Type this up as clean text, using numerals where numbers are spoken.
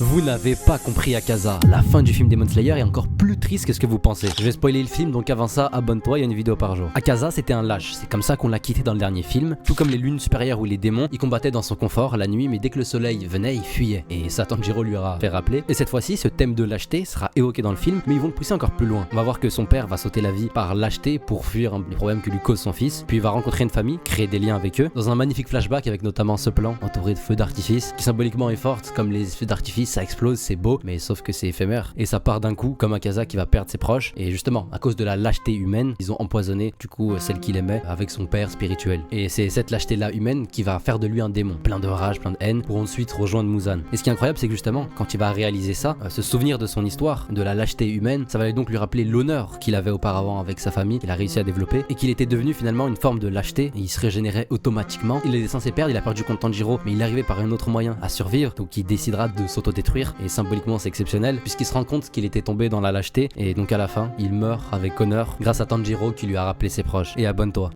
Vous n'avez pas compris Akaza. La fin du film Demon Slayer est encore plus triste que ce que vous pensez. Je vais spoiler le film, donc avant ça, abonne-toi, il y a une vidéo par jour. Akaza, c'était un lâche, c'est comme ça qu'on l'a quitté dans le dernier film. Tout comme les lunes supérieures ou les démons, il combattait dans son confort la nuit, mais dès que le soleil venait, il fuyait. Et ça, Tanjiro lui aura fait rappeler. Et cette fois-ci, ce thème de lâcheté sera évoqué dans le film, mais ils vont le pousser encore plus loin. On va voir que son père va sauter la vie par lâcheté pour fuir les problèmes que lui cause son fils. Puis il va rencontrer une famille, créer des liens avec eux, dans un magnifique flashback avec notamment ce plan entouré de feux d'artifice, qui symboliquement est forte, comme les feux d'artifice, ça explose, c'est beau, mais sauf que c'est éphémère et ça part d'un coup, comme Akaza qui va perdre ses proches. Et justement, à cause de la lâcheté humaine, ils ont empoisonné du coup celle qu'il aimait avec son père spirituel. Et c'est cette lâcheté là humaine qui va faire de lui un démon, plein de rage, plein de haine, pour ensuite rejoindre Muzan. Et ce qui est incroyable, c'est que justement, quand il va réaliser ça, se souvenir de son histoire, de la lâcheté humaine, ça va donc lui rappeler l'honneur qu'il avait auparavant avec sa famille, qu'il a réussi à développer, et qu'il était devenu finalement une forme de lâcheté, et il se régénérait automatiquement. Il était censé perdre, il a perdu contre Tanjiro, mais il arrivait par un autre moyen à survivre, donc il décidera de s'autodétruire, et symboliquement c'est exceptionnel, puisqu'il se rend compte qu'il était tombé dans la lâcheté, et donc à la fin, il meurt avec honneur, grâce à Tanjiro qui lui a rappelé ses proches. Et abonne-toi.